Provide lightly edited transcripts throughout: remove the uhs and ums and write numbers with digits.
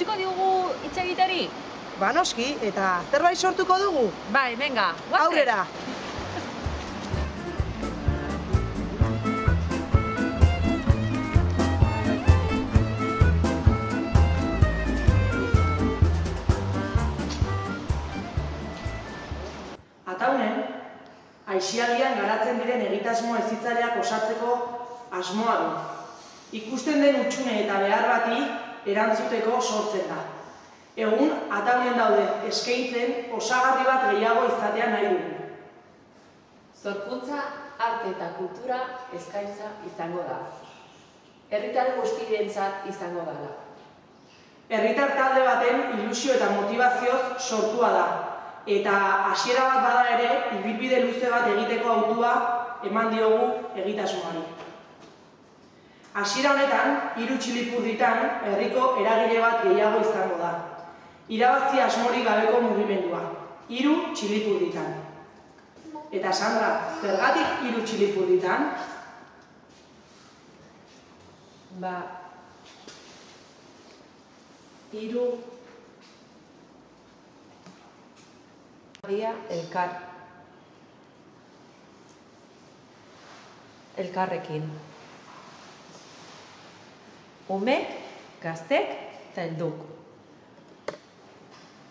utziko diogu hitz egiteri? Ba noski, eta zerbait sortuko dugu? Bai, venga, guazen. Aurrera! Ataunen, aisialdian garatzen diren egitasmo hezitzaileak osatzeko asmoa du. Ikusten den hutsune eta behar bati erantzuteko sortzen da. Egun, Ataunen dauden eskaintzen osagarri bat gehiago izatea nahi dugu. Sorkuntza, arte eta kultura eskaintza izango da. Herritar guztientzat izango dela. Herritar talde baten ilusio eta motivazioz sortua da. Eta hasiera bat bada ere, ibilbide luze bat egiteko hautua eman diogu egitasmoari. Hasiera honetan, 3 txilipurditan herriko eragile bat gehiago izango da. Irabazi asmorik gabeko mugimendua, 3 txilipurditan. Eta Sandra, zergatik 3 txilipurditan? Ba, 3 elkarrekin. Umek, gaztek eta helduk.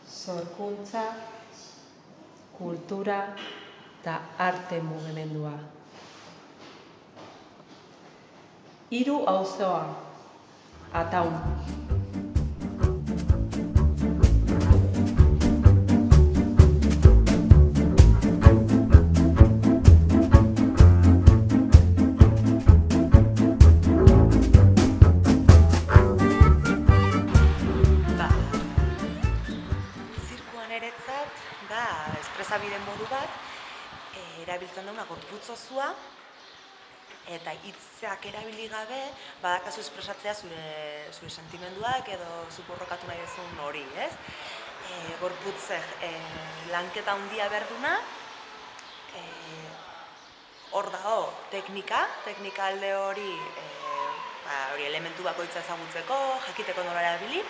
Sorkuntza, kultura eta arte mugimendua. 3 auzoa, Ataun. Espresabide modu bat, erabiltzen duna gorputz osua, eta hitzak erabili gabe, badakazu espresatzea zure sentimenduak edo zu borrokatu nahi duzun hori, ez? Gorputzek lanketa handia berduna, hor dago teknika alde hori elementu bakoitza ezagutzeko, jakiteko nola erabili,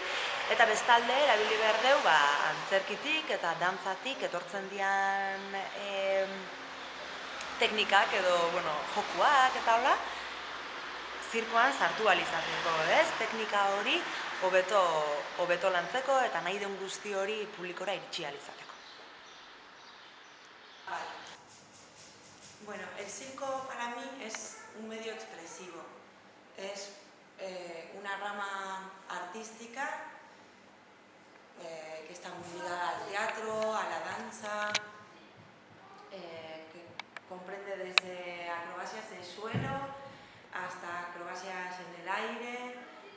eta bestalde erabili behar dugu antzerkitik eta dantzatik etortzen dian teknikak edo jokuak eta hola, zirkoan sartu ahal izateko, ez? Teknika hori hobeto lantzeko eta nahi den guzti hori publikora iritsi ahal izateko. Bueno, el circo para mí es un medio expresivo. Es una rama artística que está muy ligada al teatro, a la danza, que comprende desde acrobacias de suelo hasta acrobacias en el aire,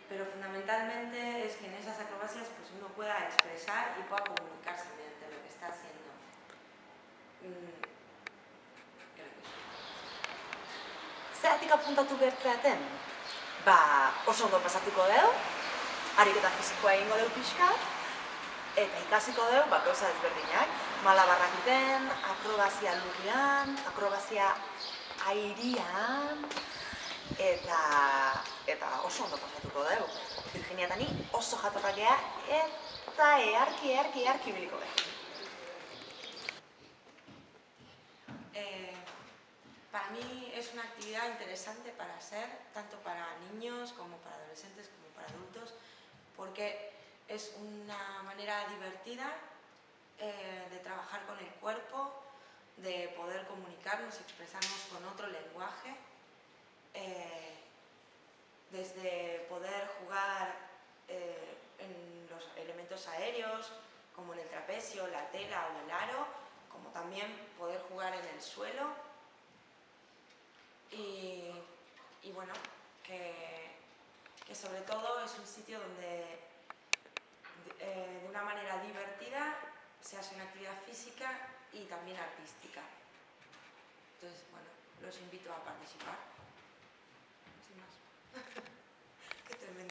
pero fundamentalmente es que en esas acrobacias pues, uno pueda expresar y pueda comunicarse mediante lo que está haciendo. Zeratik apuntatu bertzeaten? Oso ondo pasatuko dugu, ariketa fisikoa egingo dugu pixkat, eta ikasiko dugu gauza ezberdinak. Malabarrak egiten, akrobazia lurrean, akrobazia airian, eta oso ondo pasatuko dugu. Virginia eta ni oso jatorrak gea eta eharki biliko dugu. Para mí es una actividad interesante para hacer, tanto para niños como para adolescentes como para adultos, porque es una manera divertida de trabajar con el cuerpo, de poder comunicarnos y expresarnos con otro lenguaje, desde poder jugar en los elementos aéreos, como en el trapecio, la tela o el aro, como también poder jugar en el suelo. Y bueno, que sobre todo es un sitio donde de una manera divertida se hace una actividad física y también artística. Entonces, bueno, los invito a participar. Sin más. Qué tremendo.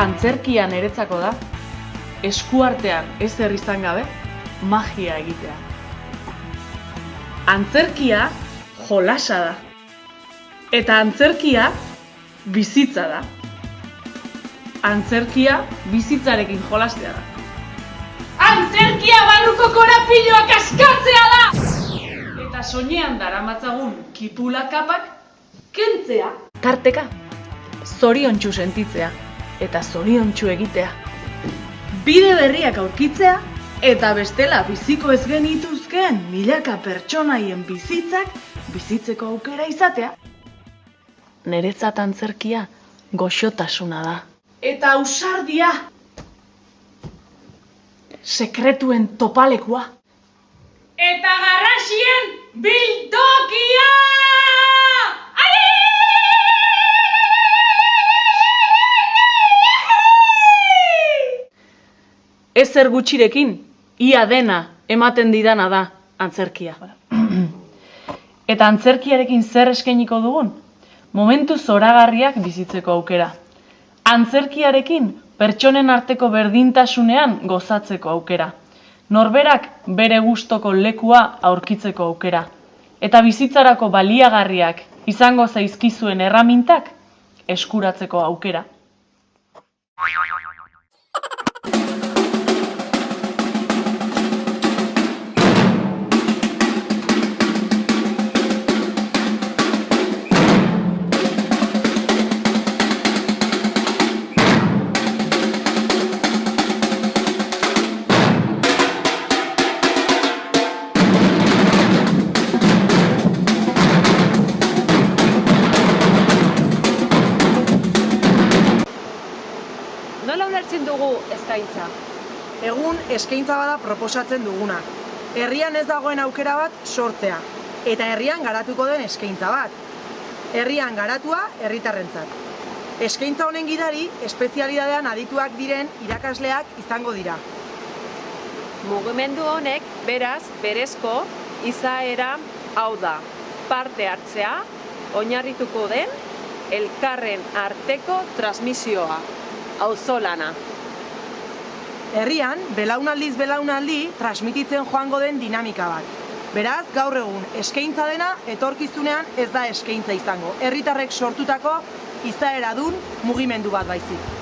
Antzerkia niretzako da, eskuartean ezer izan gabe, magia egitea. Antzerkia jolasa da. Eta antzerkia bizitza da. Antzerkia bizitzarekin jolastea da. Antzerkia barruko korapiloak askatzea da! Eta soinean daramatzagun kipula kapak kentzea. Tarteka, zoriontsu sentitzea eta zoriontsu egitea. Bide berriak aurkitzea eta bestela biziko ez genituzkeen milaka pertsonaien bizitzak bizitzeko aukera izatea. Niretzat antzerkia goxotasuna da. Eta ausardia! Sekretuen topalekua. Eta garrasien biltokia! Ezer gutxirekin, ia dena ematen didana da antzerkia. Eta antzerkiarekin zer eskainiko dugun? Momentu zoragarriak bizitzeko aukera. Antzerkiarekin pertsonen arteko berdintasunean gozatzeko aukera. Norberak bere gustoko lekua aurkitzeko aukera. Eta bizitzarako baliagarriak izango zaizkizuen erramintak eskuratzeko aukera. Nola ulertzen dugu eskaintza? Egun eskaintza bada proposatzen duguna. Herrian ez dagoen aukera bat sortzea. Eta herrian garatuko den eskaintza bat. Herrian garatua herritarrentzat. Eskaintza honen gidari, espezialidadean adituak diren irakasleak izango dira. Mugimendu honek beraz berezko izaera hau da. Parte hartzea, oinarrituko den elkarren arteko transmisioa. Auzolana. Herrian, belaunaldiz belaunaldi transmititzen joango den dinamika bat. Beraz, gaur egun eskaintza dena etorkizunean ez da eskaintza izango. Herritarrek sortutako izaera dun mugimendu bat baizik.